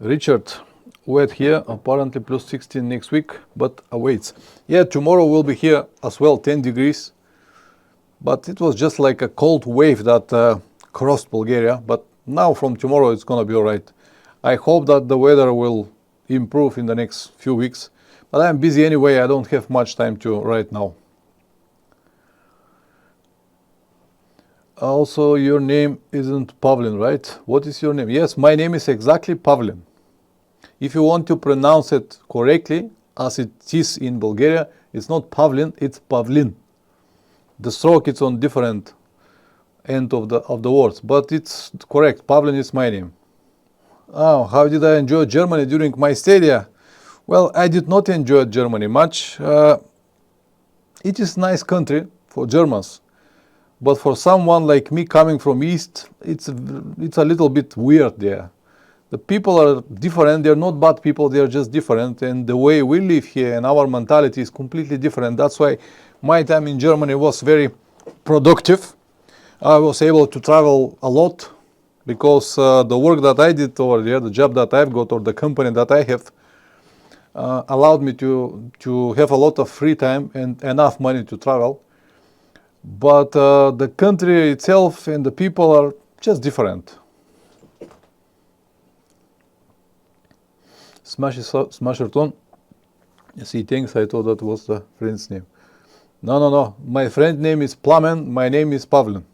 Richard, wet here, apparently plus 16 next week, but awaits. Yeah, tomorrow will be here as well, 10 degrees. But it was just like a cold wave that crossed Bulgaria. But now from tomorrow it's gonna be alright. I hope that the weather will improve in the next few weeks. But I'm busy anyway, I don't have much time to right now. Also, your name isn't Pavlin, right? What is your name? Yes, my name is exactly Pavlin. If you want to pronounce it correctly, as it is in Bulgaria, it's not Pavlin, it's Pavlin. The stroke is on different end of the words, but it's correct. Pavlin is my name. Oh, how did I enjoy Germany during my stay there? Well, I did not enjoy Germany much. It is a nice country for Germans, but for someone like me coming from East, it's a little bit weird there. The people are different, they're not bad people, they're just different, and the way we live here and our mentality is completely different. That's why my time in Germany was very productive. I was able to travel a lot because the work that I did over there, the job that I've got or the company that I have, allowed me to have a lot of free time and enough money to travel. But the country itself and the people are just different. Smasherton. See, thanks, I thought that was the friend's name. No. My friend name is Plamen, my name is Pavlin.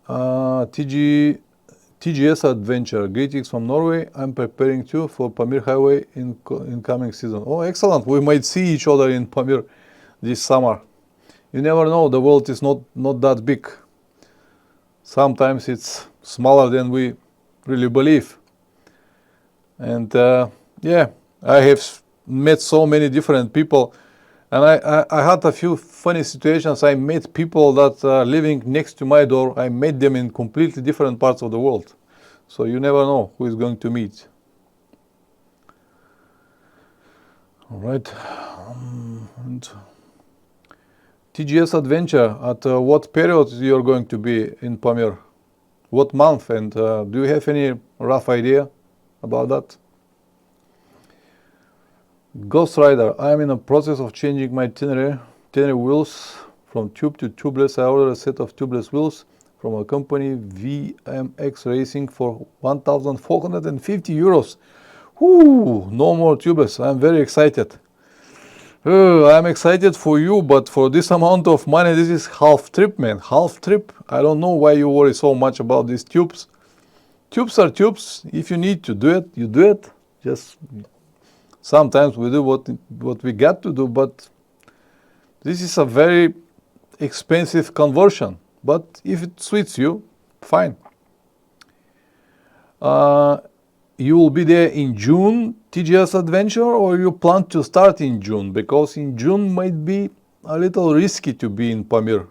TGS Adventure, greetings from Norway. I'm preparing too for Pamir Highway in coming season. Oh, excellent. We might see each other in Pamir this summer. You never know, the world is not that big. Sometimes it's smaller than we really believe. And yeah, I have met so many different people, and I had a few funny situations. I met people that are living next to my door. I met them in completely different parts of the world. So you never know who is going to meet. All right. And TGS Adventure, at what period you're going to be in Pamir? What month? And do you have any rough idea about that? Ghost Rider, I'm in a process of changing my Tenere wheels from tube to tubeless. I ordered a set of tubeless wheels from a company, VMX Racing, for 1,450 euros. Whoo, no more tubeless. I'm very excited. I'm excited for you, but for this amount of money, this is half trip, man. Half trip. I don't know why you worry so much about these tubes. Tubes are tubes. If you need to do it, you do it. Just sometimes we do what we got to do, but this is a very expensive conversion. But if it suits you, fine. You will be there in June, TGS Adventure, or you plan to start in June? Because in June might be a little risky to be in Pamir.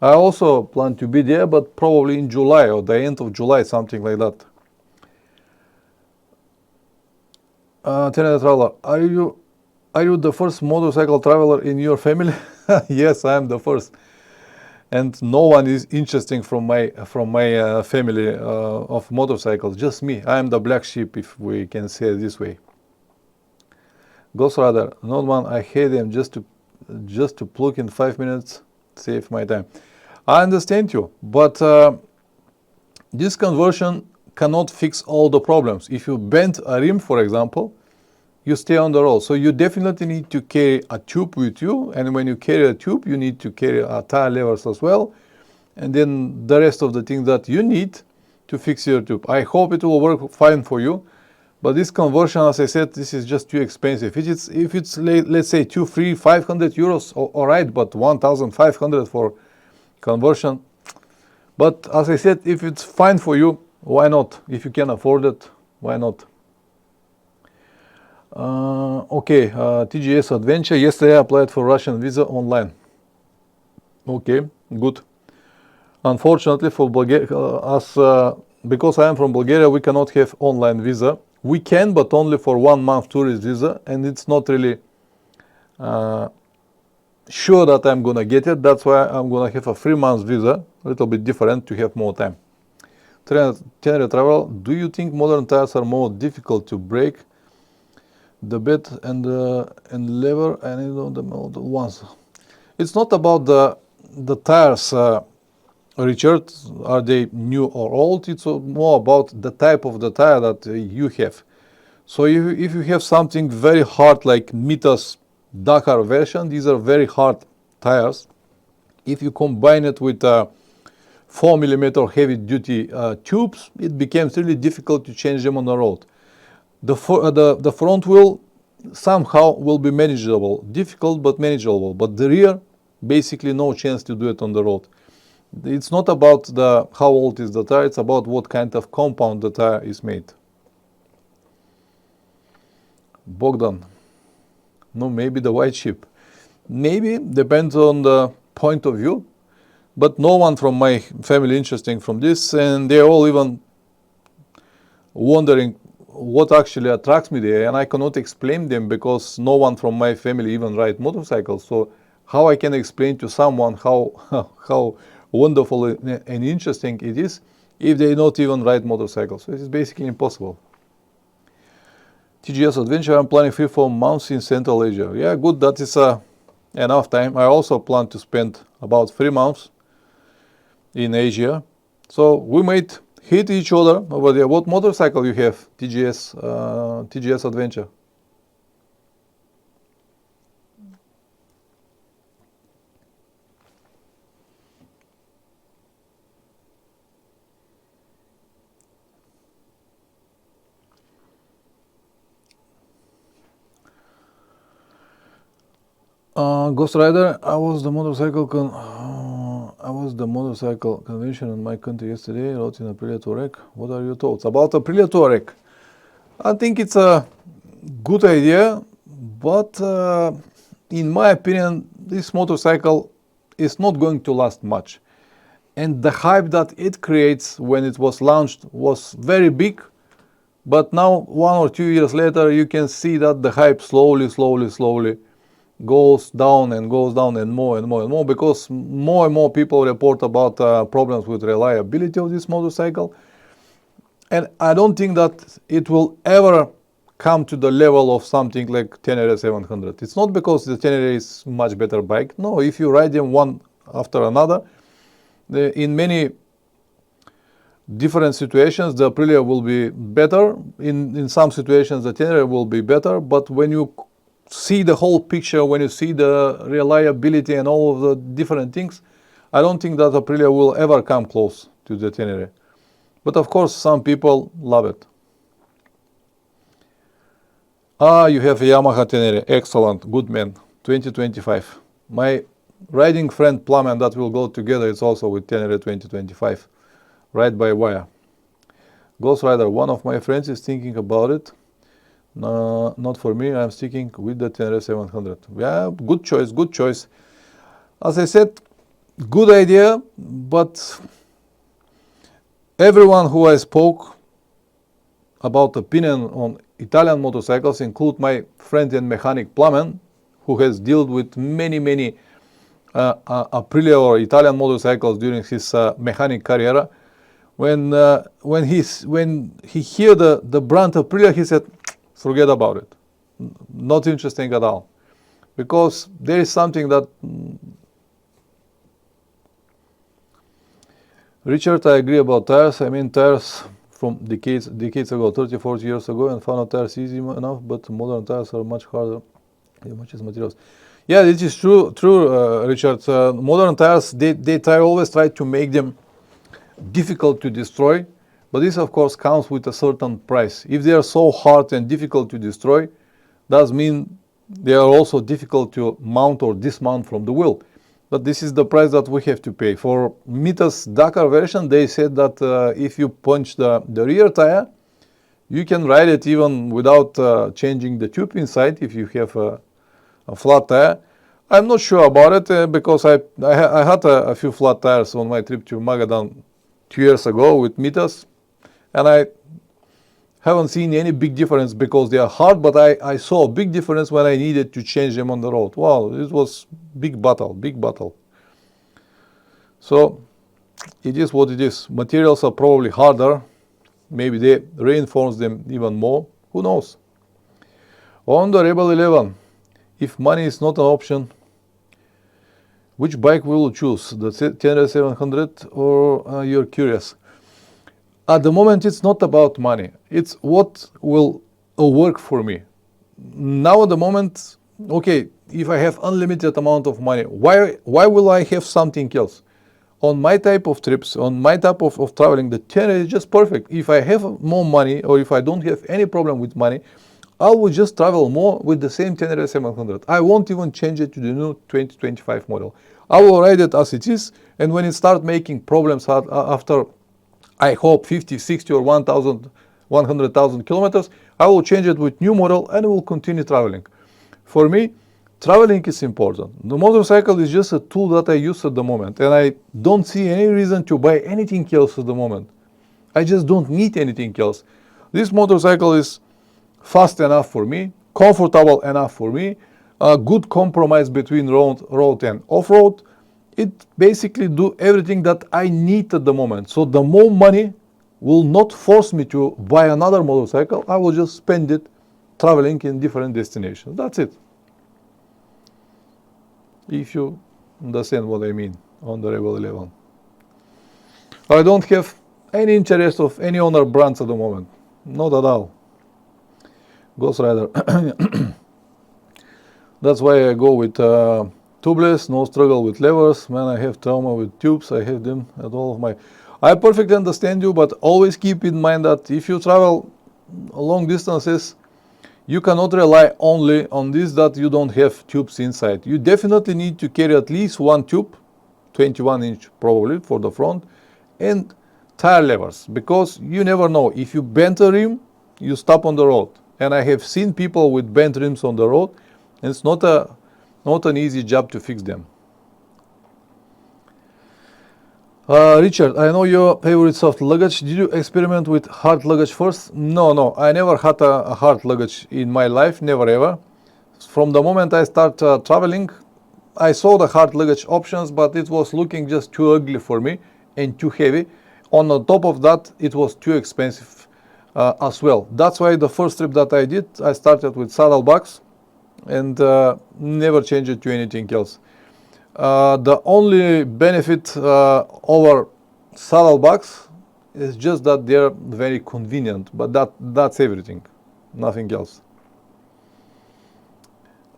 I also plan to be there, but probably in July or the end of July, something like that. Tenere Traveler, are you the first motorcycle traveler in your family? Yes, I am the first, and no one is interesting from my family of motorcycles. Just me. I am the black sheep, if we can say it this way. Ghost Rider, not one. I hate them. Just to plug in 5 minutes, save my time. I understand you, but this conversion cannot fix all the problems. If you bend a rim, for example, you stay on the road. So you definitely need to carry a tube with you, and when you carry a tube, you need to carry tire levers as well, and then the rest of the things that you need to fix your tube. I hope it will work fine for you, but this conversion, as I said, this is just too expensive. If it's let's say 500 euros, all right, but 1,500 for conversion. But as I said, if it's fine for you, why not? If you can afford it, why not? Okay, TGS Adventure. Yesterday I applied for Russian visa online. Okay, good. Unfortunately for Bulgaria, because I am from Bulgaria, we cannot have online visa. We can, but only for 1 month tourist visa, and it's not really sure that I'm gonna get it. That's why I'm gonna have a 3 months visa, a little bit different to have more time. Tenere travel, do you think modern tires are more difficult to break? The bed and lever and the ones. It's not about the tires, Richard, are they new or old? It's more about the type of the tire that you have. So if you have something very hard like Mitas Dakar version, these are very hard tires. If you combine it with 4mm heavy duty tubes, it becomes really difficult to change them on the road. The front wheel somehow will be manageable, difficult but manageable, but the rear, basically no chance to do it on the road. It's not about how old is the tire, it's about what kind of compound the tire is made. Bogdan, no, maybe the white sheep. Maybe, depends on the point of view, but no one from my family interesting from this, and they're all even wondering what actually attracts me there, and I cannot explain them because no one from my family even ride motorcycles. So how I can explain to someone how wonderful and interesting it is if they not even ride motorcycles? So it is basically impossible. TGS Adventure, I'm planning 3-4 months in Central Asia. Yeah, good, that is enough time. I also plan to spend about 3 months in Asia. So we might hit each other over there. What motorcycle you have, TGS Adventure? Ghost Rider, I was the motorcycle convention in my country yesterday. Rode in Aprilia Touareg. What are your thoughts about Aprilia Touareg? I think it's a good idea, but in my opinion, this motorcycle is not going to last much. And the hype that it creates when it was launched was very big, but now 1 or 2 years later, you can see that the hype slowly goes down and more and more, because more and more people report about problems with reliability of this motorcycle. And I don't think that it will ever come to the level of something like Tenere 700. It's not because the Tenere is much better bike. No, if you ride them one after another, in many different situations, the Aprilia will be better. In some situations, the Tenere will be better. But when you see the whole picture, when you see the reliability and all of the different things, I don't think that Aprilia will ever come close to the Tenere. But of course, some people love it. You have a Yamaha Tenere. Excellent, good man. 2025. My riding friend Plamen that will go together is also with Tenere 2025. Ride by wire. Ghost Rider, one of my friends is thinking about it. No, not for me, I'm sticking with the Tenere 700. Yeah, good choice. As I said, good idea, but everyone who I spoke about opinion on Italian motorcycles, include my friend and mechanic Plamen, who has dealt with many Aprilia or Italian motorcycles during his mechanic career. When he heard the brand Aprilia, he said, forget about it. Not interesting at all. Because there is something that... Richard, I agree about tires. I mean tires from decades ago, 30, 40 years ago, and found tires easy enough, but modern tires are much harder. Much as materials. Yeah, this is true, Richard. Modern tires, they always try to make them difficult to destroy. But this, of course, comes with a certain price. If they are so hard and difficult to destroy, does mean they are also difficult to mount or dismount from the wheel. But this is the price that we have to pay. For Mitas Dakar version, they said that if you punch the rear tire, you can ride it even without changing the tube inside if you have a flat tire. I'm not sure about it because I had a few flat tires on my trip to Magadan 2 years ago with Mitas. And I haven't seen any big difference because they are hard, but I saw a big difference when I needed to change them on the road. Wow, this was big battle. So it is what it is. Materials are probably harder. Maybe they reinforce them even more. Who knows? On the Rebel 11, if money is not an option, which bike will you choose? The Tenere 700 or you're curious? At the moment, it's not about money. It's what will work for me. Now at the moment, okay, if I have unlimited amount of money, why will I have something else? On my type of trips, on my type of traveling, the Tenere is just perfect. If I have more money or if I don't have any problem with money, I will just travel more with the same Tenere 700. I won't even change it to the new 2025 model. I will ride it as it is, and when it starts making problems after, I hope, 50, 60 or 100,000 kilometers, I will change it with new model and will continue traveling. For me, traveling is important. The motorcycle is just a tool that I use at the moment, and I don't see any reason to buy anything else at the moment. I just don't need anything else. This motorcycle is fast enough for me, comfortable enough for me, a good compromise between road and off-road. It basically do everything that I need at the moment. So the more money will not force me to buy another motorcycle. I will just spend it traveling in different destinations. That's it. If you understand what I mean on the Rebel 11. I don't have any interest of any other brands at the moment. Not at all. Ghost Rider. That's why I go with tubeless, no struggle with levers. When I have trauma with tubes, I have them at all of my... I perfectly understand you, but always keep in mind that if you travel long distances, you cannot rely only on this that you don't have tubes inside. You definitely need to carry at least one tube, 21-inch probably for the front, and tire levers, because you never know. If you bend a rim, you stop on the road. And I have seen people with bent rims on the road, and it's not an easy job to fix them. Richard, I know your favorite soft luggage. Did you experiment with hard luggage first? No, I never had a hard luggage in my life, never ever. From the moment I start traveling, I saw the hard luggage options, but it was looking just too ugly for me and too heavy. On the top of that, it was too expensive as well. That's why the first trip that I did, I started with saddlebags and never changed it to anything else. The only benefit over saddlebags is just that they're very convenient, but that's everything, nothing else.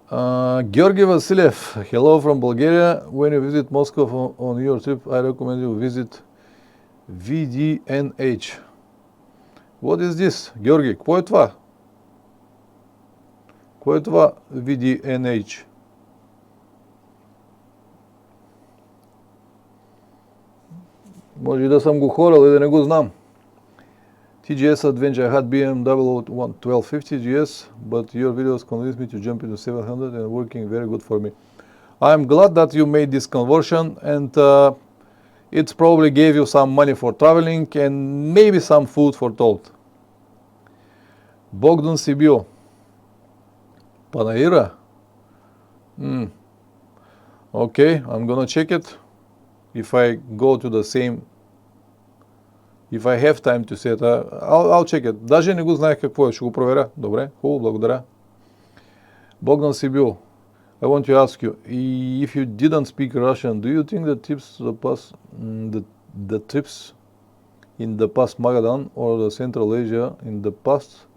Georgi Vasiliev, hello from Bulgaria. When you visit Moscow on your trip, I recommend you visit VDNH. What is this, Georgi? Какво е това? Кое е това VDNH? Може и да съм го хорал и да не го знам. TGS Adventure, I had BMW 1250 GS, but your videos convinced me to jump into 700 and working very good for me. I'm glad that you made this conversion, and it probably gave you some money for traveling and maybe some food for thought. Bogdan Sibio. Panaira? Okay, I'm gonna check it. If I go to the same, if I have time to set, I'll check it. Даже не го знаех какво е, ще го проверя. Добре, хубаво, благодаря. Bogdan Sibiu, I want to ask you, if you didn't speak Russian, do you think the trips in the past Magadan or the Central Asia in the past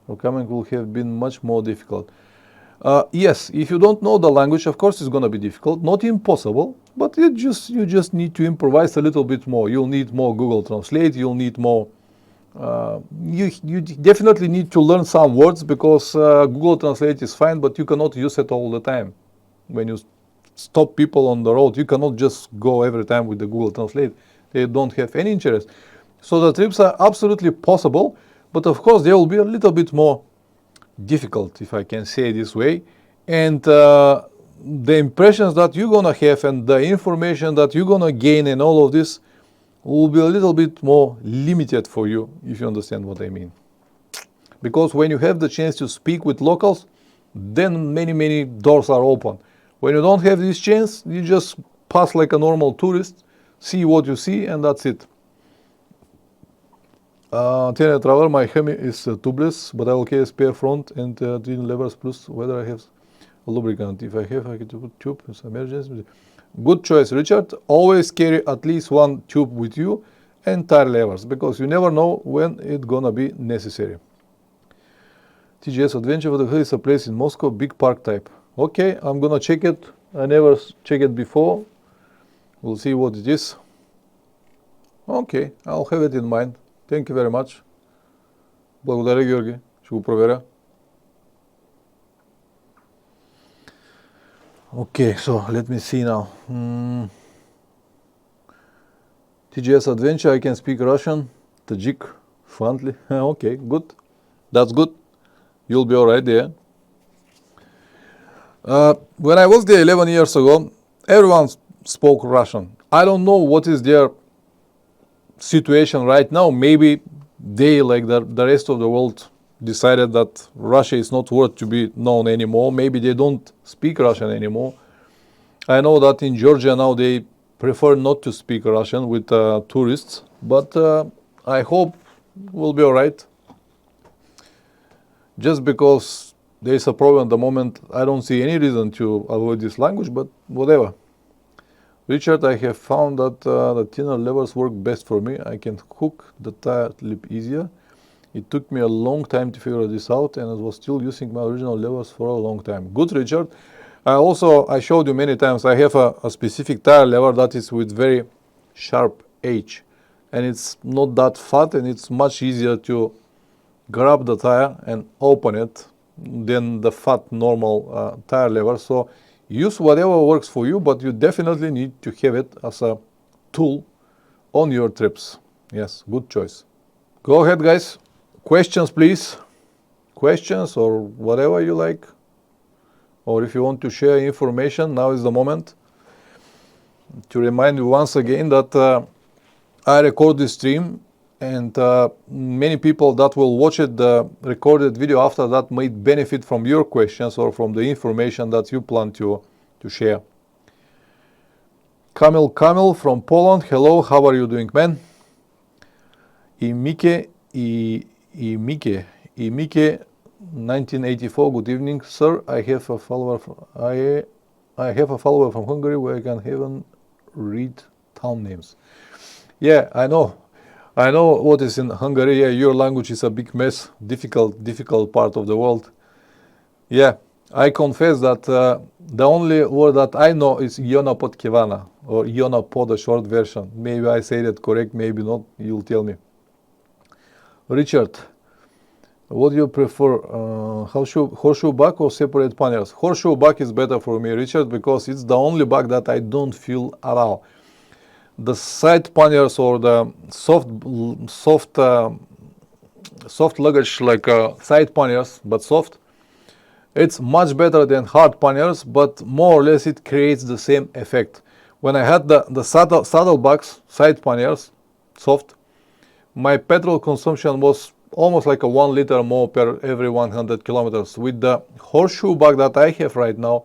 or coming will have been much more difficult? Yes, if you don't know the language, of course it's going to be difficult, not impossible, but you just need to improvise a little bit more. You'll need more Google Translate, you'll need more, you definitely need to learn some words, because Google Translate is fine, but you cannot use it all the time. When you stop people on the road, you cannot just go every time with the Google Translate. They don't have any interest. So the trips are absolutely possible, but of course they will be a little bit more difficult, if I can say this way, and the impressions that you're gonna have and the information that you're gonna gain and all of this will be a little bit more limited for you, if you understand what I mean. Because when you have the chance to speak with locals, then many doors are open. When you don't have this chance, you just pass like a normal tourist, see what you see, and that's it. TNA Traveler, my Hemi is tubeless, but I will carry spare front and twin levers plus whether I have a lubricant. If I have, I can put tube, it's emergency. Good choice, Richard. Always carry at least one tube with you and tire levers, because you never know when it's gonna be necessary. TGS Adventure, what the hell is a place in Moscow? Big park type. Okay, I'm gonna check it. I never checked it before. We'll see what it is. Okay, I'll have it in mind. Thank you very much. Благодаря, Георги. Ще го проверя. Okay, so let me see now. TGS Adventure, I can speak Russian. Tajik, friendly. Okay, good. That's good. You'll be alright there. When I was there 11 years ago, everyone spoke Russian. I don't know what is their situation right now. Maybe they, like the rest of the world, decided that Russia is not worth to be known anymore. Maybe they don't speak Russian anymore. I know that in Georgia now they prefer not to speak Russian with tourists, but I hope we'll be alright. Just because there is a problem at the moment, I don't see any reason to avoid this language, but whatever. Richard, I have found that the thinner levers work best for me. I can hook the tire lip easier. It took me a long time to figure this out, and I was still using my original levers for a long time. Good, Richard. I showed you many times, I have a specific tire lever that is with very sharp edge. And it's not that fat, and it's much easier to grab the tire and open it than the fat normal tire lever. So use whatever works for you, but you definitely need to have it as a tool on your trips. Yes, good choice. Go ahead, guys. Questions, please. Questions or whatever you like. Or if you want to share information, now is the moment. To remind you once again that I record this stream, and many people that will watch it, the recorded video after that, might benefit from your questions or from the information that you plan to share. Kamil from Poland, hello, how are you doing, man? Imike 1984, good evening, sir. I have a follower from Hungary where I can even read town names. Yeah, I know what is in Hungary. Yeah, your language is a big mess, difficult part of the world. Yeah, I confess that the only word that I know is Iona Podkievana, or Iona Pod, the short version. Maybe I say that correct, maybe not, you'll tell me. Richard, what do you prefer, horseshoe back or separate panniers? Horseshoe back is better for me, Richard, because it's the only back that I don't feel at all. The side panniers or the soft luggage, like side panniers, but soft, it's much better than hard panniers, but more or less it creates the same effect. When I had the saddlebags, side panniers, soft, my petrol consumption was almost like a 1 liter more per every 100 kilometers. With the horseshoe bag that I have right now,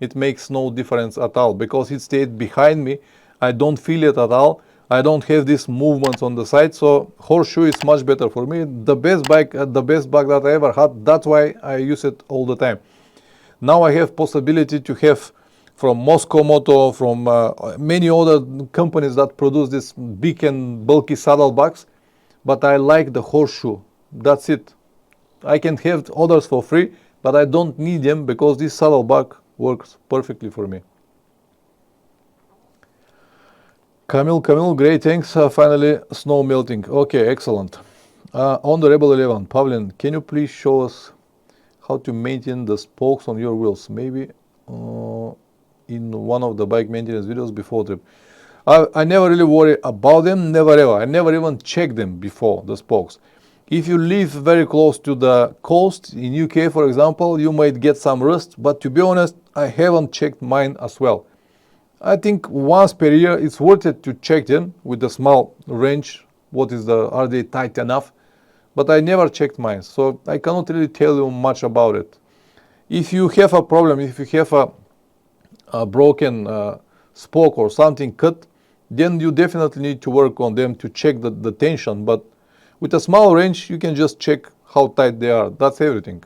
it makes no difference at all, because it stayed behind me. I don't feel it at all. I don't have these movements on the side, so horseshoe is much better for me. The best bag that I ever had. That's why I use it all the time. Now I have possibility to have from Moscow Moto, from many other companies that produce this big and bulky saddlebags, but I like the horseshoe. That's it. I can have others for free, but I don't need them because this saddlebag works perfectly for me. Camille, great, thanks. Finally, snow melting. Okay, excellent. On the Rebel 11, Pavlin, can you please show us how to maintain the spokes on your wheels? Maybe in one of the bike maintenance videos before trip. I never really worry about them, never ever. I never even check them before, the spokes. If you live very close to the coast, in UK for example, you might get some rust, but to be honest, I haven't checked mine as well. I think once per year it's worth it to check them with a small wrench. Are they tight enough? But I never checked mine, so I cannot really tell you much about it. If you have a problem, if you have a broken spoke or something cut, then you definitely need to work on them to check the tension. But with a small range, you can just check how tight they are. That's everything.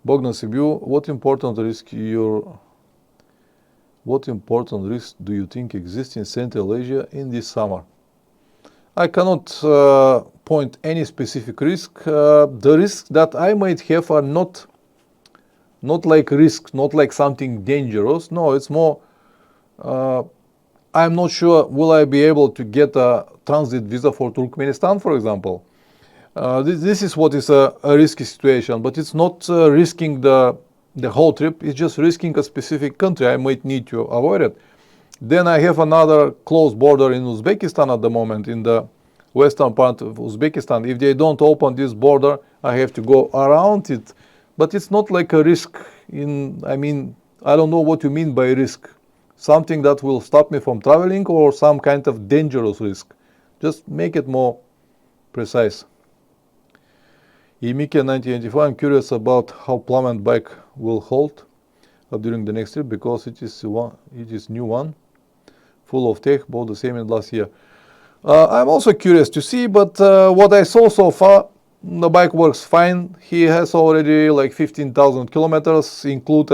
Bogdan Sibiu, what important risk do you think exists in Central Asia in this summer? I cannot point any specific risk. The risks that I might have are not like risks, not like something dangerous. No, it's more, I'm not sure will I be able to get a transit visa for Turkmenistan, for example. This is what is a risky situation, but it's not risking the whole trip. It's just risking a specific country. I might need to avoid it. Then I have another close border in Uzbekistan at the moment, in the western part of Uzbekistan. If they don't open this border, I have to go around it. But it's not like a risk I don't know what you mean by risk. Something that will stop me from traveling or some kind of dangerous risk. Just make it more precise. Emike 1984, I'm curious about how Plum & Bike will hold during the next trip, because it is new one, full of tech, both the same as last year. I'm also curious to see, but what I saw so far, the bike works fine. He has already like 15,000 kilometers, include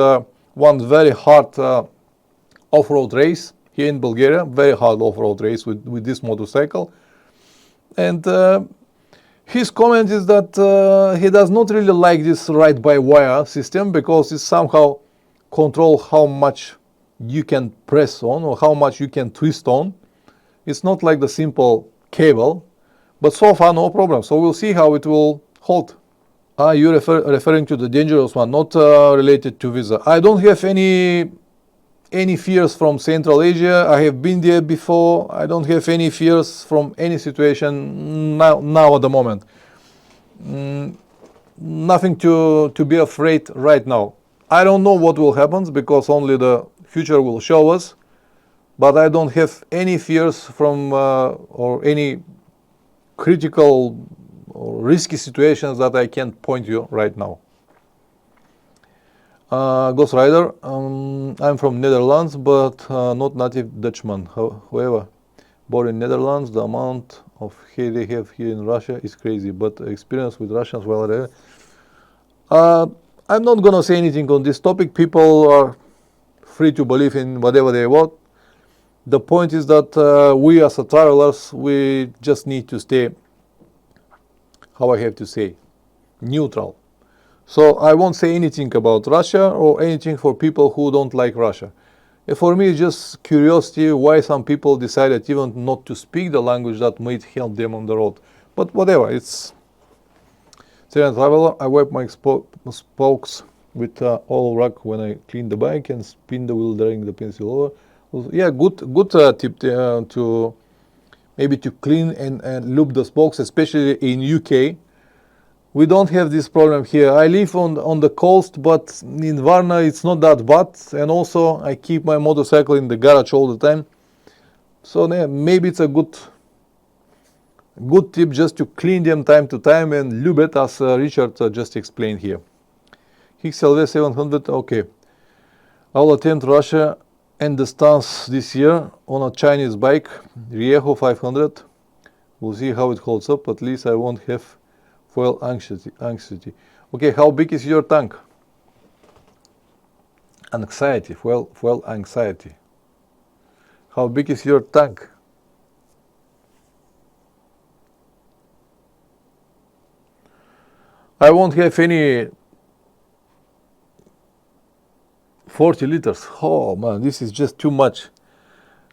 one very hard off-road race here in Bulgaria, very hard off-road race with this motorcycle. And his comment is that he does not really like this ride-by-wire system, because it somehow controls how much you can press on or how much you can twist on. It's not like the simple cable, but so far no problem. So we'll see how it will hold. You're referring to the dangerous one, not related to visa. I don't have any fears from Central Asia. I have been there before. I don't have any fears from any situation now at the moment. Nothing to be afraid right now. I don't know what will happen, because only the future will show us. But I don't have any fears from or any critical or risky situations that I can point you right now. Ghost Rider, I'm from Netherlands, but not native Dutchman. However, born in Netherlands, the amount of hate they have here in Russia is crazy. But experience with Russians, well, I'm not gonna say anything on this topic. People are free to believe in whatever they want. The point is that we as travelers, we just need to stay, how I have to say, neutral. So I won't say anything about Russia or anything for people who don't like Russia. For me, it's just curiosity why some people decided even not to speak the language that might help them on the road. But whatever, it's Syrian traveler. I wipe my spokes with oil rag when I clean the bike and spin the wheel during the pencil over. Yeah, good tip to maybe to clean and lube the spokes, especially in UK. We don't have this problem here. I live on the coast, but in Varna it's not that bad. And also I keep my motorcycle in the garage all the time. So yeah, maybe it's a good tip just to clean them time to time and lube it, as Richard just explained here. XLV 700, okay. I'll attempt Russia and the stance this year on a Chinese bike, Rieho 500. We'll see how it holds up. At least I won't have fuel anxiety. Okay, how big is your tank? Anxiety, fuel anxiety. How big is your tank? I won't have any 40 liters. Oh man, this is just too much.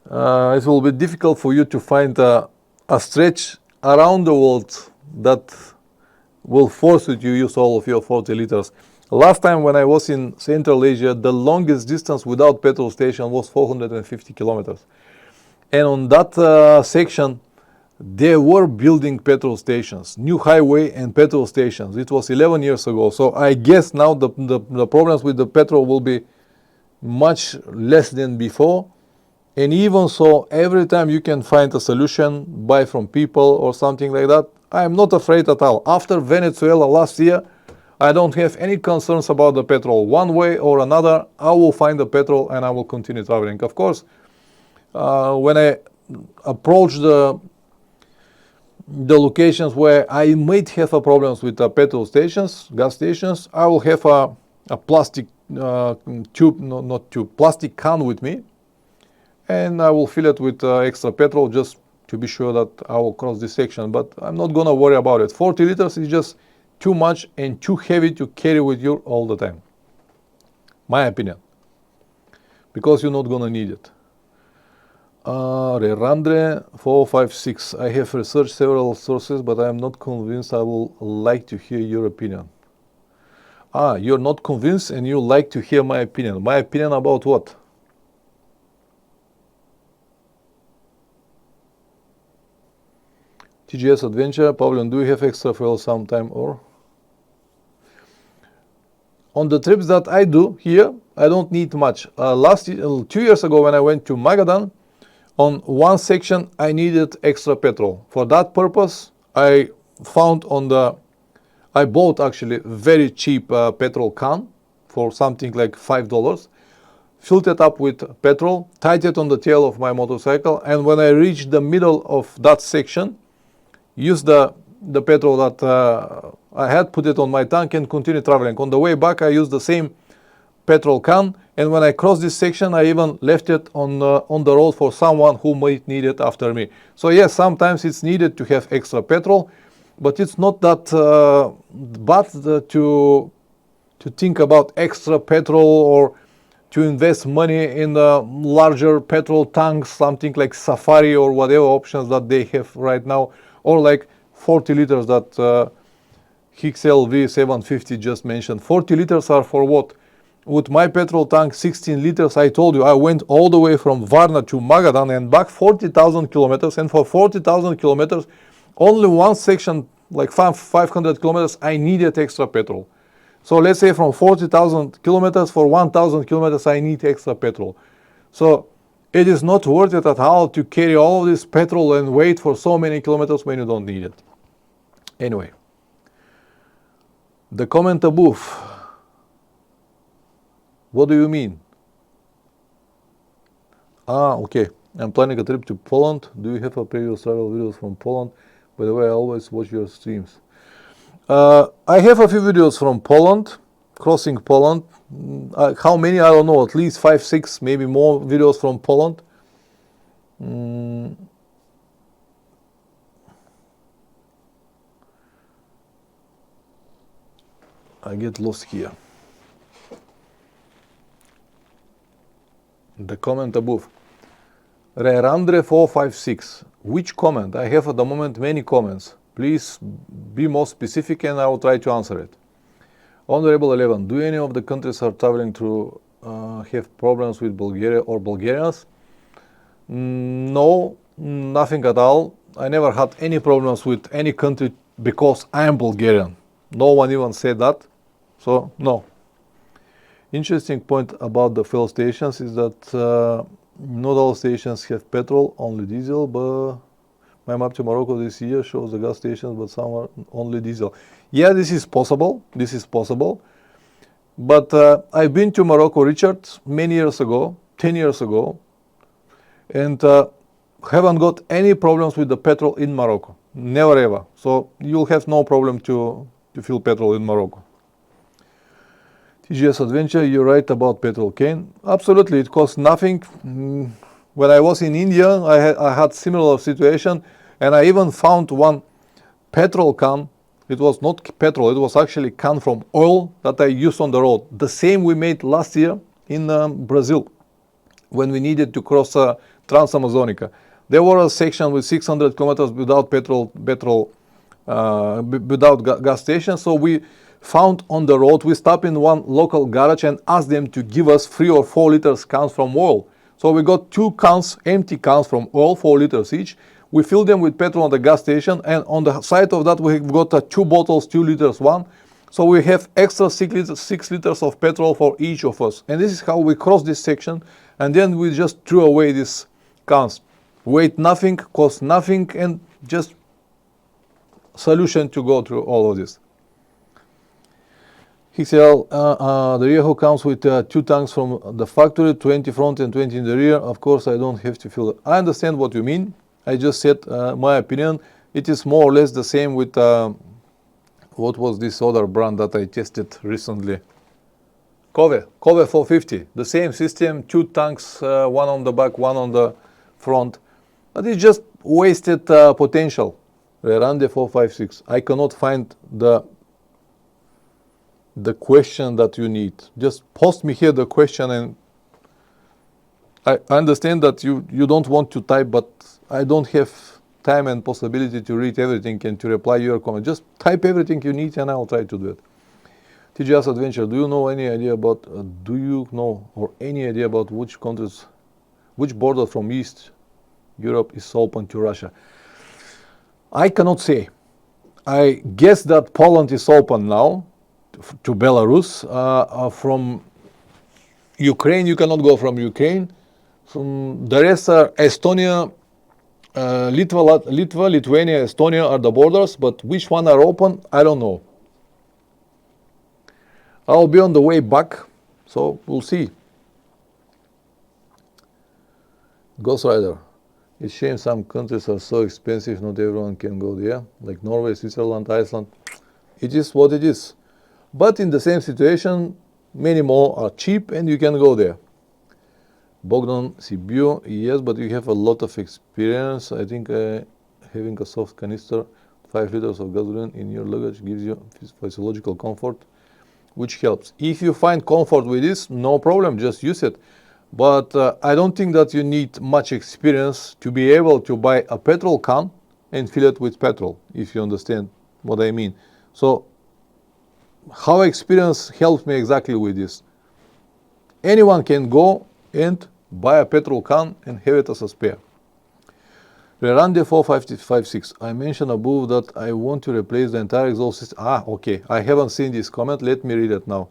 It will be difficult for you to find a stretch around the world that will force you to use all of your 40 liters. Last time when I was in Central Asia, the longest distance without petrol station was 450 kilometers. And on that section, they were building petrol stations, new highway and petrol stations. It was 11 years ago. So I guess now the problems with the petrol will be much less than before. And even so, every time you can find a solution, buy from people or something like that, I'm not afraid at all. After Venezuela last year, I don't have any concerns about the petrol. One way or another, I will find the petrol and I will continue traveling. Of course, when I approach the locations where I might have a problems with petrol stations, gas stations, I will have a plastic tube, not tube, plastic can with me, and I will fill it with extra petrol just to be sure that I will cross this section. But I'm not gonna worry about it. 40 liters is just too much and too heavy to carry with you all the time. My opinion. Because you're not gonna need it. Rerandre 456. I have researched several sources, but I am not convinced. I would like to hear your opinion. You're not convinced and you like to hear my opinion. My opinion about what? TGS Adventure. Pavlian, do you have extra fuel sometime or? On the trips that I do here, I don't need much. 2 years ago when I went to Magadan, on one section I needed extra petrol. For that purpose, I bought actually very cheap petrol can for something like $5, filled it up with petrol, tied it on the tail of my motorcycle, and when I reached the middle of that section, used the petrol that I had, put it on my tank and continue traveling. On the way back I used the same petrol can, and when I crossed this section I even left it on the road for someone who might need it after me. So yes, sometimes it's needed to have extra petrol, but it's not that bad to think about extra petrol or to invest money in larger petrol tanks, something like Safari or whatever options that they have right now, or like 40 liters that HixLV 750 just mentioned. 40 liters are for what? With my petrol tank 16 liters, I told you I went all the way from Varna to Magadan and back 40,000 kilometers, and for 40,000 kilometers only one section, like 500 kilometers, I needed extra petrol. So let's say from 40,000 kilometers, for 1,000 kilometers I need extra petrol. So it is not worth it at all to carry all this petrol and wait for so many kilometers when you don't need it. Anyway, the comment above. What do you mean? Okay. I'm planning a trip to Poland. Do you have a previous travel videos from Poland? By the way, I always watch your streams. I have a few videos from Poland, crossing Poland. How many? I don't know, at least 5, 6, maybe more videos from Poland. I get lost here. The comment above. Rerandre 456. Which comment? I have at the moment many comments. Please be more specific and I will try to answer it. Honorable 11. Do any of the countries are traveling through have problems with Bulgaria or Bulgarians? No, nothing at all. I never had any problems with any country because I am Bulgarian. No one even said that. So, no. Interesting point about the fuel stations is that not all stations have petrol, only diesel, but my map to Morocco this year shows the gas stations, but some are only diesel. Yeah, this is possible. This is possible. But I've been to Morocco, Richard, many years ago, 10 years ago, and haven't got any problems with the petrol in Morocco. Never ever. So you'll have no problem to fill petrol in Morocco. TGS Adventure, you're right about petrol cane. Absolutely, it costs nothing. When I was in India, I had similar situation, and I even found one petrol can. It was not petrol, it was actually can from oil that I used on the road. The same we made last year in Brazil, when we needed to cross Trans-Amazonica. There was a section with 600 kilometers without without gas station, so we found on the road, we stopped in one local garage and asked them to give us 3 or 4 liters cans from oil. So we got 2 cans, empty cans from oil, 4 liters each. We filled them with petrol at the gas station, and on the side of that we got 2 bottles, 2 liters one. So we have extra 6 liters of petrol for each of us. And this is how we crossed this section, and then we just threw away these cans. Weighed nothing, cost nothing, and just solution to go through all of this. XL, the Rieho comes with 2 tanks from the factory, 20 front and 20 in the rear. Of course, I don't have to fill it. I understand what you mean. I just said my opinion. It is more or less the same with, what was this other brand that I tested recently? Kove 450. The same system, 2 tanks, one on the back, one on the front. But it's just wasted potential. Rerande 456. I cannot find the question that you need. Just post me here the question, and I understand that you don't want to type, but I don't have time and possibility to read everything and to reply your comment. Just type everything you need and I'll try to do it. TGS Adventure, do you know any idea about, any idea about which countries, which border from East Europe is open to Russia? I cannot say. I guess that Poland is open now to Belarus. From Ukraine, you cannot go from Ukraine. From the rest are Estonia, Lithuania, Estonia are the borders, but which one are open, I don't know. I'll be on the way back, so we'll see. Ghost Rider. It's a shame some countries are so expensive, not everyone can go there, like Norway, Switzerland, Iceland. It is what it is. But in the same situation, many more are cheap and you can go there. Bogdan Sibiu, yes, but you have a lot of experience. I think having a soft canister, 5 liters of gasoline in your luggage gives you physiological comfort, which helps. If you find comfort with this, no problem, just use it. But I don't think that you need much experience to be able to buy a petrol can and fill it with petrol, if you understand what I mean. So how experience helps me exactly with this. Anyone can go and buy a petrol can and have it as a spare. Rerande 4556. I mentioned above that I want to replace the entire exhaust system. Okay. I haven't seen this comment. Let me read it now.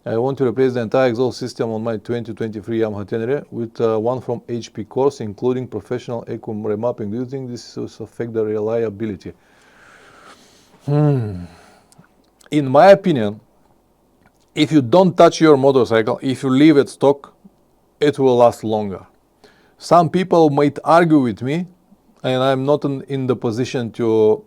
I want to replace the entire exhaust system on my 2023 Yamaha Tenere with one from HP Corse, including professional eco remapping. Do you think this will affect the reliability? In my opinion, if you don't touch your motorcycle, if you leave it stock, it will last longer. Some people might argue with me, and I'm not in the position to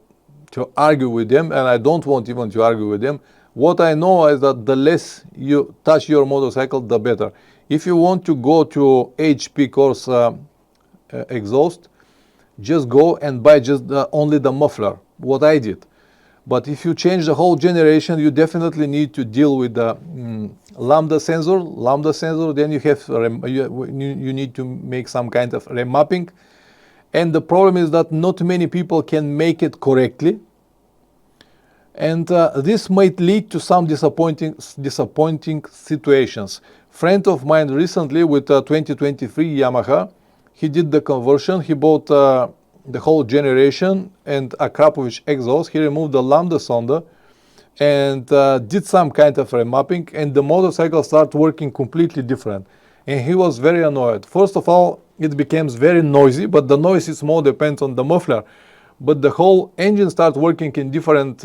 argue with them, and I don't want even to argue with them. What I know is that the less you touch your motorcycle, the better. If you want to go to HP Corse exhaust, just go and buy just only the muffler, what I did. But if you change the whole generation, you definitely need to deal with the lambda sensor. Then you have you need to make some kind of remapping. And the problem is that not many people can make it correctly. And this might lead to some disappointing situations. Friend of mine recently with a 2023 Yamaha, he did the conversion. He bought the whole generation and a Krapovic exhaust. He removed the lambda sonda and did some kind of remapping, and the motorcycle started working completely different. And he was very annoyed. First of all, it becomes very noisy, but the noise is more depends on the muffler. But the whole engine starts working in different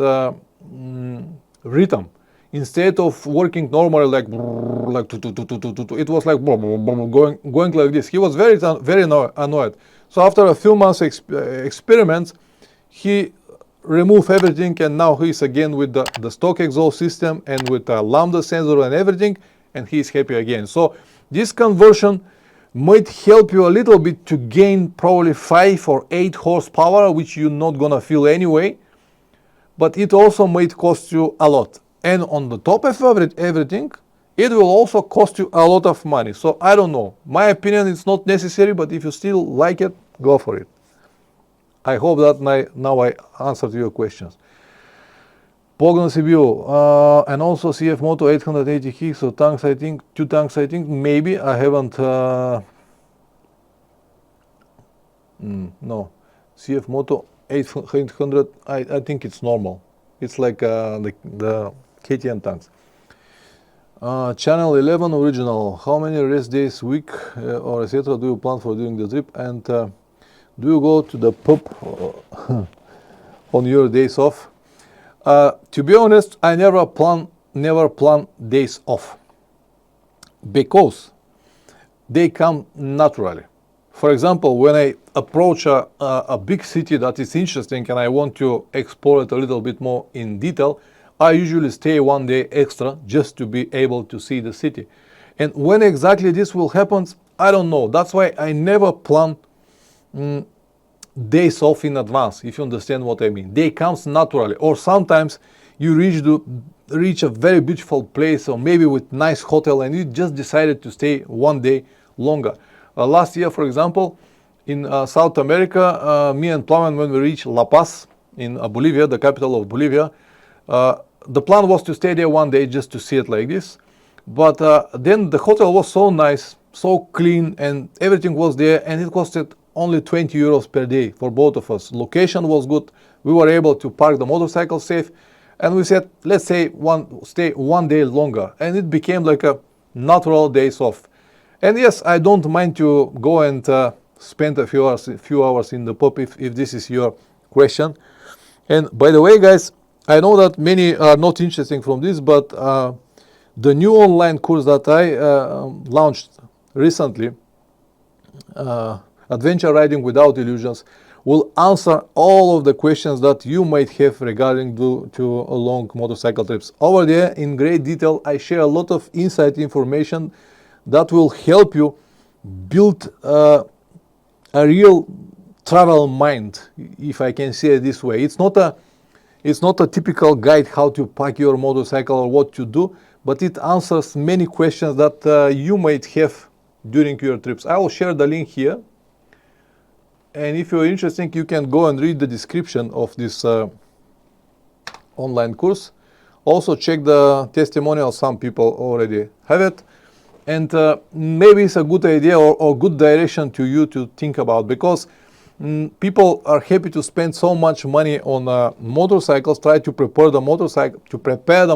rhythm. Instead of working normally like it was like going like this. He was very annoyed. So after a few months experiments, he removed everything, and now he's again with the stock exhaust system and with the lambda sensor and everything, and he's happy again. So this conversion might help you a little bit to gain probably 5 or 8 horsepower, which you're not gonna feel anyway, but it also might cost you a lot. And on the top of everything, it will also cost you a lot of money. So I don't know. My opinion is not necessary, but if you still like it, go for it. I hope that now I answered your questions. Bogdan Sibiu, and also CF Moto 880 Higgs, so tanks, I think, 2 tanks, I think, maybe. I haven't, no. CF Moto 800, I think it's normal. It's like the KTM tanks. Channel 11 original, how many rest days a week or etc. do you plan for during the trip? And do you go to the pub on your days off? To be honest, I never plan never plan days off because they come naturally. For example, when I approach a big city that is interesting and I want to explore it a little bit more in detail, I usually stay one day extra just to be able to see the city. And when exactly this will happen, I don't know. That's why I never plan days off in advance, if you understand what I mean. They comes naturally. Or sometimes you reach a very beautiful place, or maybe with nice hotel, and you just decided to stay one day longer. Last year, for example, in South America, me and Plamen, when we reached La Paz in Bolivia, the capital of Bolivia, the plan was to stay there one day just to see it like this. But then the hotel was so nice, so clean, and everything was there, and it costed only 20 euros per day for both of us. Location was good. We were able to park the motorcycle safe. And we said, let's say stay one day longer. And it became like a natural days off. And yes, I don't mind to go and spend a few hours in the pub if this is your question. And by the way, guys, I know that many are not interested from this, but the new online course that I launched recently, Adventure Riding Without Illusions, will answer all of the questions that you might have regarding to long motorcycle trips. Over there, in great detail, I share a lot of inside information that will help you build a real travel mind, if I can say it this way. It's not a typical guide how to pack your motorcycle or what to do, but it answers many questions that you might have during your trips. I will share the link here. And if you're interested, you can go and read the description of this online course. Also check the testimonials. Some people already have it. And maybe it's a good idea or good direction to you to think about, because people are happy to spend so much money on motorcycles, try to prepare the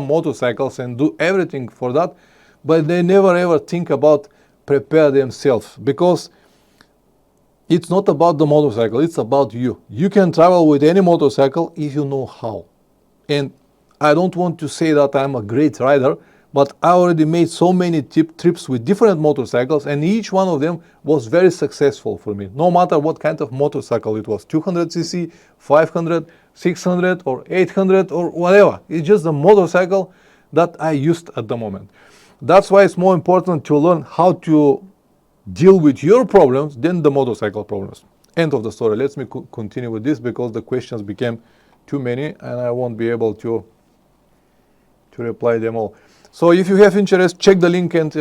motorcycles and do everything for that, but they never ever think about prepare themselves, because it's not about the motorcycle, it's about you. You can travel with any motorcycle if you know how. And I don't want to say that I'm a great rider, but I already made so many trips with different motorcycles, and each one of them was very successful for me. No matter what kind of motorcycle it was, 200cc, 500, 600 or 800 or whatever. It's just a motorcycle that I used at the moment. That's why it's more important to learn how to deal with your problems than the motorcycle problems. End of the story. Let me continue with this, because the questions became too many and I won't be able to reply them all. So if you have interest, check the link and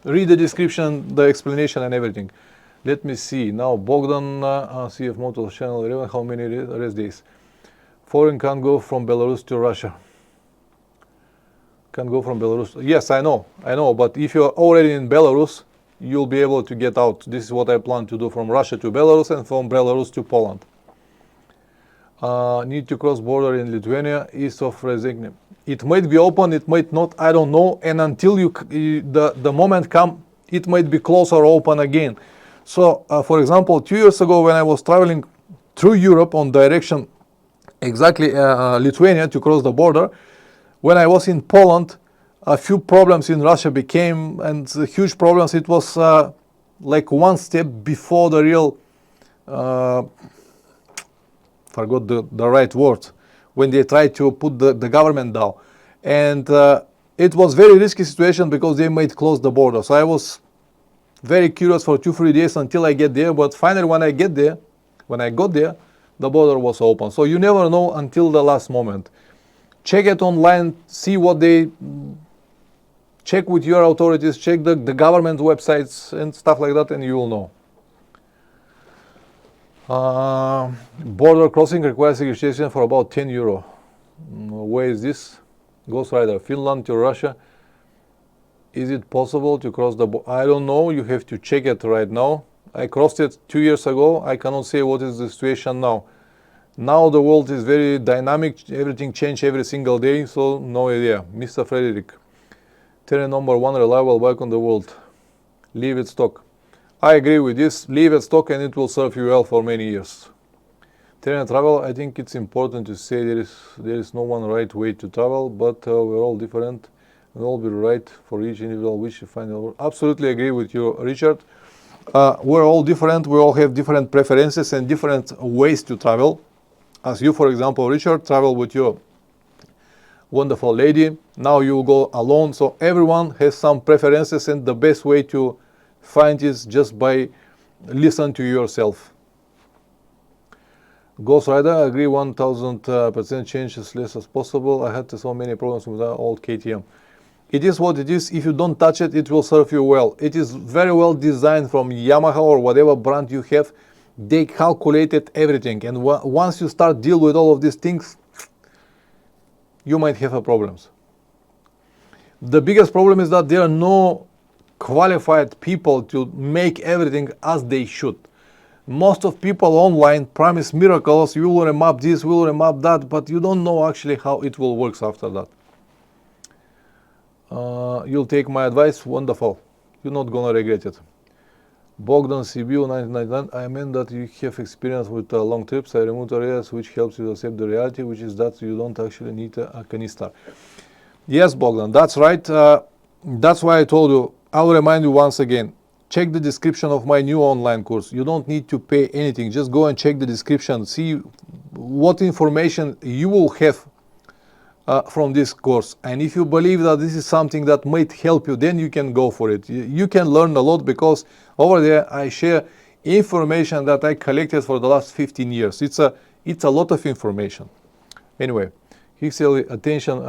read the description, the explanation and everything. Let me see. Now Bogdan, CF Motor Channel 11, how many rest days? Foreign can't go from Belarus to Russia. Can go from Belarus. Yes, I know, but if you're already in Belarus, you'll be able to get out. This is what I plan to do, from Russia to Belarus and from Belarus to Poland. Need to cross border in Lithuania, east of Rezekne. It might be open, it might not, I don't know. And until the moment come, it might be closed or open again. So, for example, 2 years ago when I was traveling through Europe on direction exactly Lithuania to cross the border, when I was in Poland, a few problems in Russia became, and huge problems. It was like one step before the real, forgot the right word, when they tried to put the government down. And it was very risky situation because they might close the border. So I was very curious for 2-3 days until I get there. But finally, when I got there, the border was open. So you never know until the last moment. Check it online, see what they, check with your authorities, check the government websites and stuff like that, and you will know. Border crossing requires registration for about 10 euro. Where is this? Ghost Rider, Finland to Russia. Is it possible to cross the border? I don't know, you have to check it right now. I crossed it 2 years ago. I cannot say what is the situation now. Now the world is very dynamic, everything changes every single day, so no idea. Mr. Frederick, terrain number 1 reliable bike on the world. Leave it stock. I agree with this, leave it stock and it will serve you well for many years. Travel, I think it's important to say there is no one right way to travel, but we're all different and all be right for each individual wish to find out. Absolutely agree with you, Richard. We're all different. We all have different preferences and different ways to travel. As you, for example, Richard, travel with your wonderful lady. Now you go alone. So everyone has some preferences, and the best way to find is just by listen to yourself. Ghost Rider, I agree 1000% change as less as possible. I had so many problems with that old KTM. It is what it is. If you don't touch it, it will serve you well. It is very well designed from Yamaha or whatever brand you have. They calculated everything. And once you start deal with all of these things, you might have problems. The biggest problem is that there are no qualified people to make everything as they should. Most of people online promise miracles. You will remap this, will remap that, but you don't know actually how it will work after that. You'll take my advice. Wonderful. You're not gonna regret it. Bogdan CBU 1999. I mean that you have experience with long trips. I removed areas which helps you accept the reality, which is that you don't actually need a canister. Yes, Bogdan, that's right. That's why I told you. I'll remind you once again. Check the description of my new online course. You don't need to pay anything. Just go and check the description. See what information you will have from this course. And if you believe that this is something that might help you, then you can go for it. You can learn a lot, because over there I share information that I collected for the last 15 years. It's a lot of information. Anyway, Hixel, attention,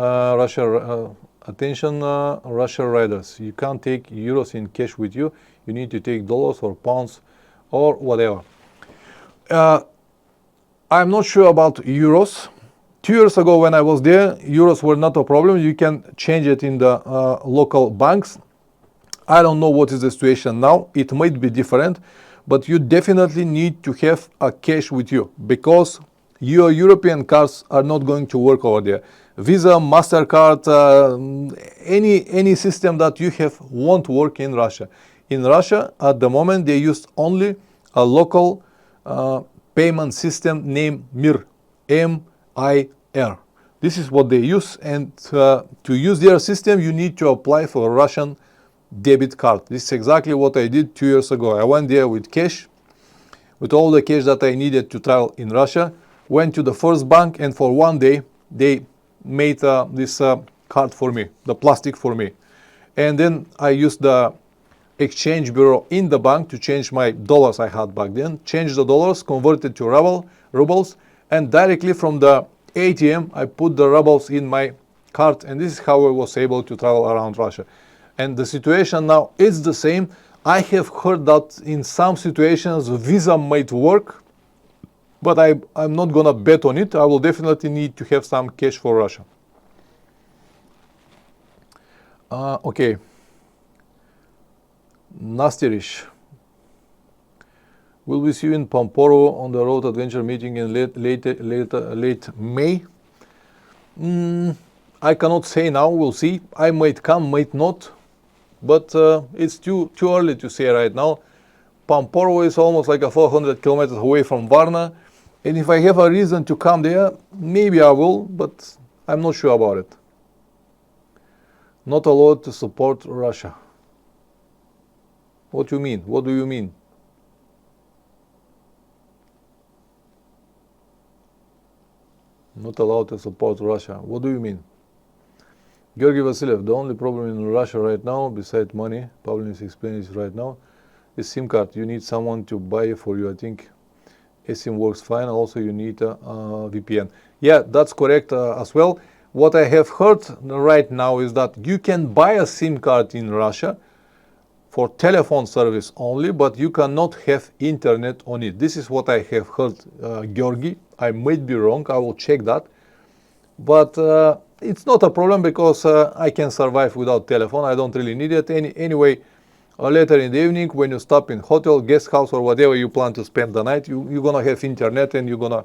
Russia riders. You can't take euros in cash with you. You need to take dollars or pounds or whatever. I'm not sure about euros. 2 years ago when I was there, euros were not a problem. You can change it in the local banks. I don't know what is the situation now. It might be different, but you definitely need to have a cash with you, because your European cards are not going to work over there. Visa, MasterCard, any system that you have won't work in Russia. In Russia, at the moment, they use only a local payment system named MIR, M-I-R. This is what they use, and to use their system, you need to apply for a Russian debit card. This is exactly what I did 2 years ago. I went there with cash, with all the cash that I needed to travel in Russia, went to the first bank, and for 1 day, they made this card for me, the plastic for me. And then I used the exchange bureau in the bank to change my dollars I had back then, change the dollars, convert it to rubles, and directly from the ATM, I put the rubles in my card, and this is how I was able to travel around Russia. And the situation now is the same. I have heard that in some situations Visa might work, but I'm not gonna bet on it. I will definitely need to have some cash for Russia. Okay. Nastirish. Will we see you in Pamporo on the road adventure meeting in late May? I cannot say now. We'll see. I might come, might not, but it's too early to say right now. Pamporo is almost like 400 kilometers away from Varna, and if I have a reason to come there, maybe I will, but I'm not sure about it. Not allowed to support Russia. What do you mean? What do you mean? Not allowed to support Russia. What do you mean? Georgy Vasiliev, the only problem in Russia right now, besides money, Pavlin is explaining this right now, is SIM card. You need someone to buy it for you. I think eSIM works fine. Also, you need a VPN. Yeah, that's correct as well. What I have heard right now is that you can buy a SIM card in Russia for telephone service only, but you cannot have internet on it. This is what I have heard, Georgi. I might be wrong. I will check that. But it's not a problem, because I can survive without telephone. I don't really need it. Anyway, later in the evening, when you stop in hotel, guest house, or whatever you plan to spend the night, you're going to have internet, and you're going to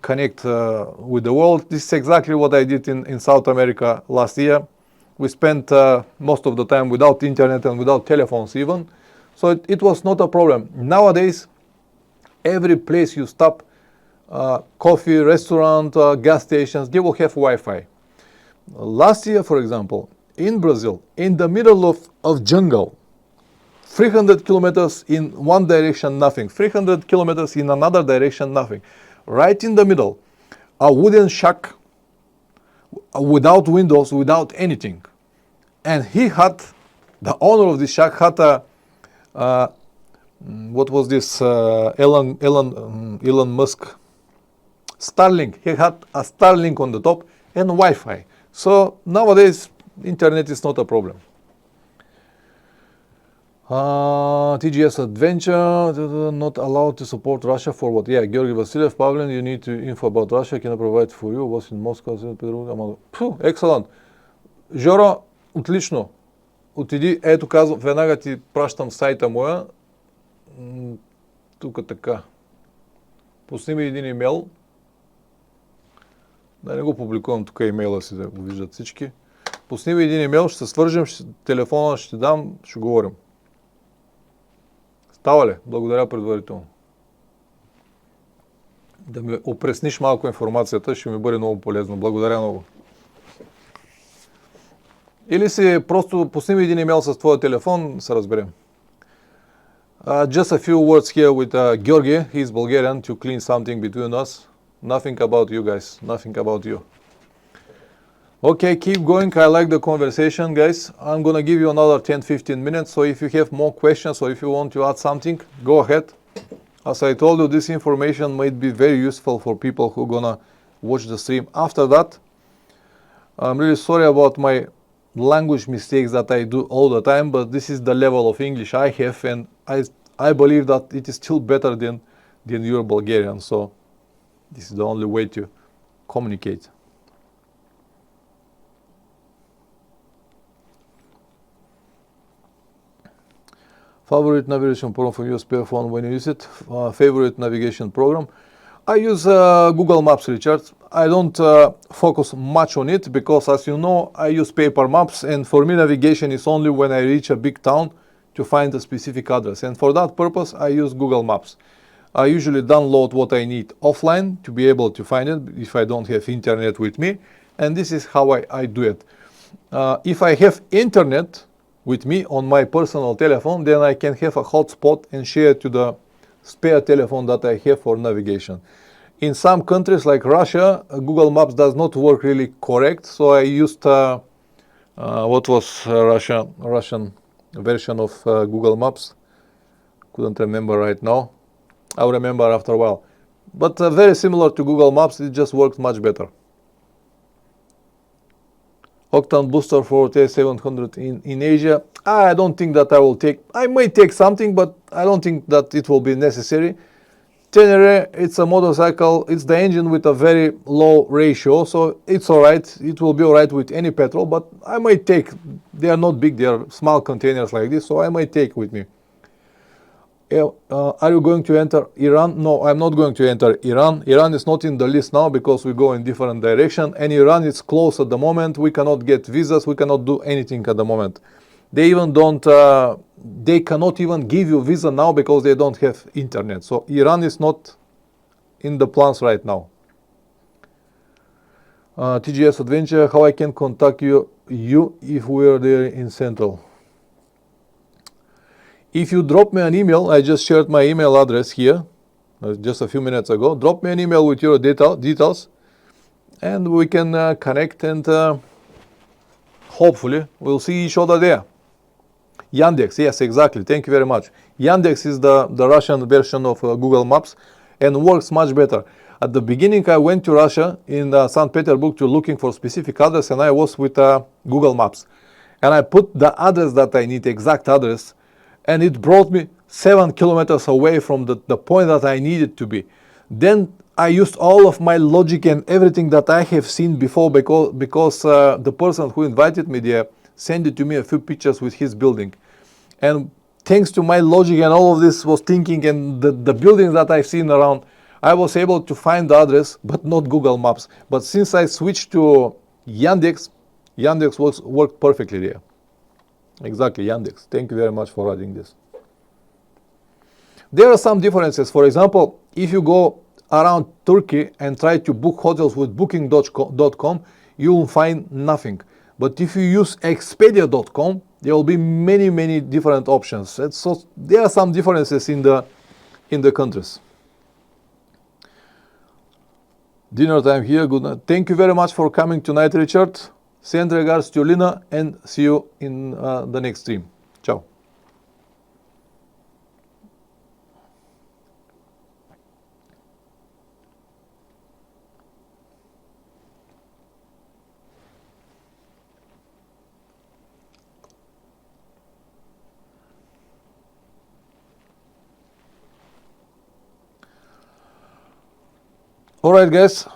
connect with the world. This is exactly what I did in South America last year. We spent most of the time without internet and without telephones even. So it was not a problem. Nowadays, every place you stop, coffee, restaurant, gas stations, they will have Wi-Fi. Last year, for example, in Brazil, in the middle of jungle, 300 kilometers in one direction, nothing. 300 kilometers in another direction, nothing. Right in the middle, a wooden shack without windows, without anything. And the owner of this shack had what was this, Elon Musk, Starlink. He had a Starlink on the top and Wi-Fi. So nowadays, internet is not a problem. TGS Adventure, not allowed to support Russia for what? Yeah, Georgi Vasiliev, Pavlen, you need info about Russia, can I provide for you? Was in Moscow, excellent. Жоро, отлично. Отиди, ето казвам, веднага ти пращам сайта моя. Тук така. Пусни ми един имейл. Да не го публикувам тук имейла си, да го виждат всички. Пусни ми един имейл, ще се свържем, телефона ще ти дам, ще говорим. Става ли? Благодаря предварително. Да ми опресниш малко информацията, ще ми бъде много полезно. Благодаря много. Или си просто пусни ми един имейл с твоя телефон, се разберем. Just a few words here with Georgi. He's Bulgarian, to clean something between us. Nothing about you guys. Nothing about you. Okay, keep going. I like the conversation, guys. I'm gonna give you another 10-15 minutes. So if you have more questions or if you want to add something, go ahead. As I told you, this information might be very useful for people who are gonna watch the stream after that. I'm really sorry about my language mistakes that I do all the time, but this is the level of English I have, and I believe that it is still better than your Bulgarian. So this is the only way to communicate. Favorite navigation program for your spare phone when you use it? Favorite navigation program? I use Google Maps, Richard. I don't focus much on it because, as you know, I use paper maps, and for me navigation is only when I reach a big town to find a specific address. And for that purpose, I use Google Maps. I usually download what I need offline to be able to find it if I don't have internet with me. And this is how I do it. If I have internet with me on my personal telephone, then I can have a hotspot and share it to the spare telephone that I have for navigation. In some countries like Russia, Google Maps does not work really correct, so I used what was Russian version of Google Maps. Couldn't remember right now. I'll remember after a while. But very similar to Google Maps, it just works much better. Octane booster for T700 in Asia. I don't think that I might take something, but I don't think that it will be necessary. Tenere, it's a motorcycle, it's the engine with a very low ratio, so it's alright, it will be alright with any petrol, but I might take, they are not big, they are small containers like this, so I might take with me. Are you going to enter Iran? No, I'm not going to enter Iran. Iran is not in the list now because we go in different direction, and Iran is closed at the moment. We cannot get visas, we cannot do anything at the moment. They even don't, they cannot even give you visa now because they don't have internet. So Iran is not in the plans right now. TGS Adventure, how I can contact you if we are there in Central? If you drop me an email, I just shared my email address here just a few minutes ago. Drop me an email with your details and we can connect, and hopefully we'll see each other there. Yandex, yes, exactly. Thank you very much. Yandex is the Russian version of Google Maps and works much better. At the beginning, I went to Russia in St. Petersburg to looking for specific address, and I was with Google Maps. And I put the address that I need, exact address, and it brought me 7 kilometers away from the point that I needed to be. Then I used all of my logic and everything that I have seen before because the person who invited me there sent it to me a few pictures with his building. And thanks to my logic and all of this was thinking and the buildings that I've seen around, I was able to find the address, but not Google Maps. But since I switched to Yandex, Yandex worked perfectly there. Exactly, Yandex. Thank you very much for adding this. There are some differences. For example, if you go around Turkey and try to book hotels with booking.com, you will find nothing. But if you use expedia.com, there will be many different options. And so there are some differences in the countries. Dinner time here. Good night. Thank you very much for coming tonight, Richard. Send regards to Lina and see you in the next stream. Ciao. All right, guys.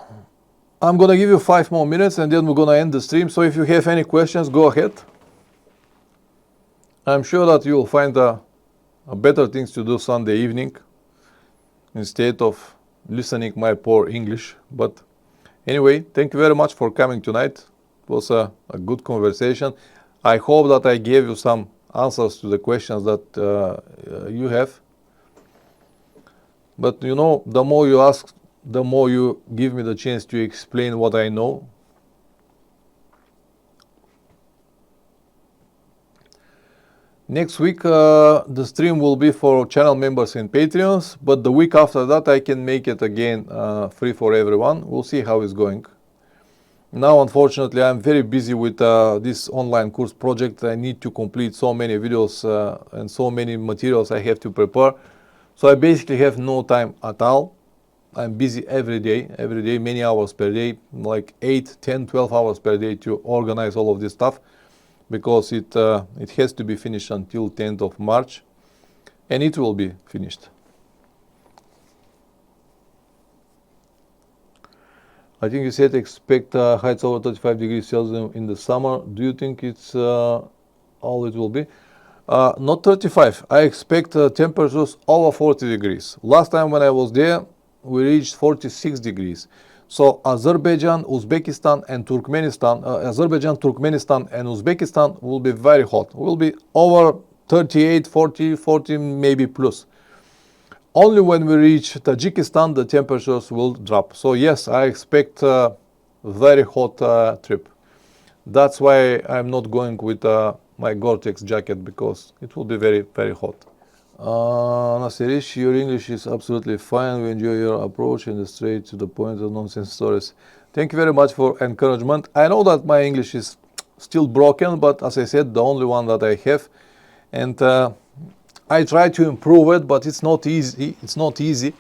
I'm gonna give you 5 more minutes and then we're gonna end the stream. So if you have any questions, go ahead. I'm sure that you will find better things to do Sunday evening instead of listening my poor English. But anyway, thank you very much for coming tonight. It was a good conversation. I hope that I gave you some answers to the questions that you have. But you know, the more you ask, the more you give me the chance to explain what I know. Next week, the stream will be for channel members and Patreons, but the week after that, I can make it again free for everyone. We'll see how it's going. Now, unfortunately, I'm very busy with this online course project. I need to complete so many videos and so many materials I have to prepare. So I basically have no time at all. I'm busy every day, many hours per day, like 8, 10, 12 hours per day to organize all of this stuff, because it has to be finished until 10th of March, and it will be finished. I think you said expect heights over 35 degrees Celsius in the summer. Do you think it's all it will be? Not 35. I expect temperatures over 40 degrees. Last time when I was there, we reached 46 degrees. So Azerbaijan, Uzbekistan and Turkmenistan, and Uzbekistan will be very hot. Will be over 38, 40 maybe plus. Only when we reach Tajikistan, the temperatures will drop. So yes, I expect a very hot trip. That's why I'm not going with my Gore-Tex jacket, because it will be very hot. Nasirish, your English is absolutely fine. We enjoy your approach and the straight to the point of nonsense stories. Thank you very much for encouragement. I know that my English is still broken, but as I said, the only one that I have. And I try to improve it, but it's not easy. It's not easy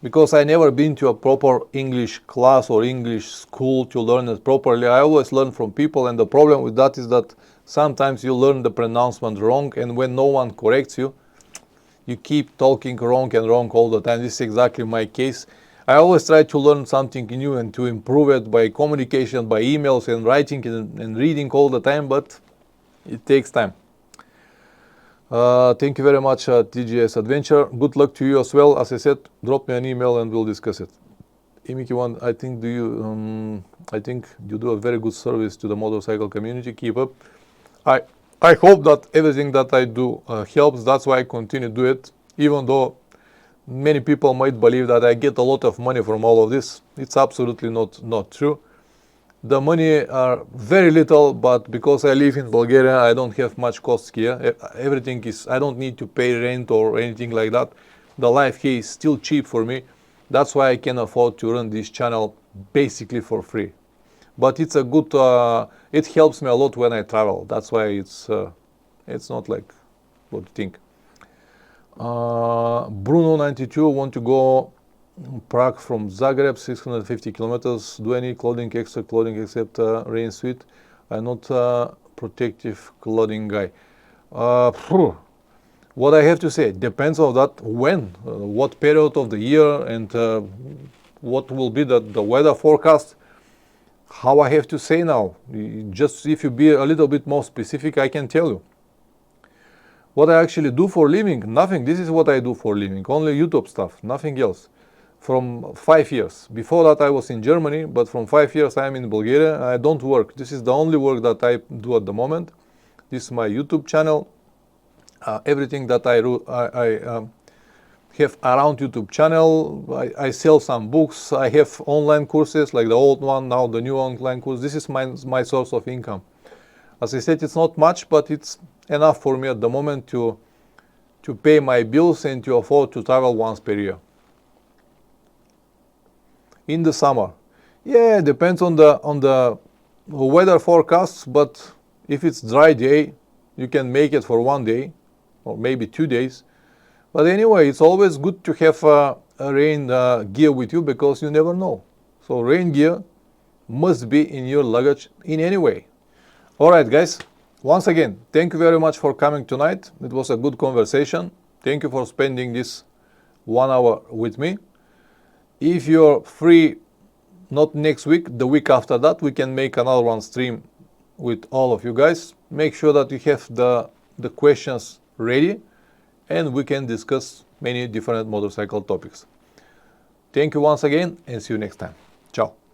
because I never been to a proper English class or English school to learn it properly. I always learn from people, and the problem with that is that sometimes you learn the pronouncement wrong, and when no one corrects you, you keep talking wrong and wrong all the time. This is exactly my case. I always try to learn something new and to improve it by communication, by emails and writing and reading all the time, but it takes time. Thank you very much, TGS Adventure. Good luck to you as well. As I said, drop me an email and we'll discuss it. Imiki1, I think you do a very good service to the motorcycle community. Keep up. I hope that everything that I do helps. That's why I continue to do it, even though many people might believe that I get a lot of money from all of this. It's absolutely not true. The money are very little, but because I live in Bulgaria, I don't have much costs here. Everything is, I don't need to pay rent or anything like that. The life here is still cheap for me. That's why I can afford to run this channel basically for free. But it's a good, it helps me a lot when I travel. That's why it's not like what you think. Bruno92 want to go Prague from Zagreb, 650 kilometers. Do I need extra clothing except rain suit? I'm not a protective clothing guy. What I have to say, depends on that when, what period of the year, and what will be the weather forecast. How I have to say now, just if you be a little bit more specific, I can tell you. What I actually do for living, nothing. This is what I do for living, only YouTube stuff, nothing else. From 5 years. Before that I was in Germany, but from 5 years I am in Bulgaria. I don't work. This is the only work that I do at the moment. This is my YouTube channel. Everything that I have around YouTube channel. I sell some books. I have online courses like the old one, now the new online course. This is my source of income. As I said, it's not much, but it's enough for me at the moment to pay my bills and to afford to travel once per year. In the summer, yeah, depends on the weather forecasts, but if it's dry day, you can make it for 1 day or maybe 2 days. But anyway, it's always good to have a rain gear with you, because you never know. So rain gear must be in your luggage in any way. All right, guys. Once again, thank you very much for coming tonight. It was a good conversation. Thank you for spending this 1 hour with me. If you're free, not next week, the week after that, we can make another one stream with all of you guys. Make sure that you have the questions ready, and we can discuss many different motorcycle topics. Thank you once again, and see you next time. Ciao.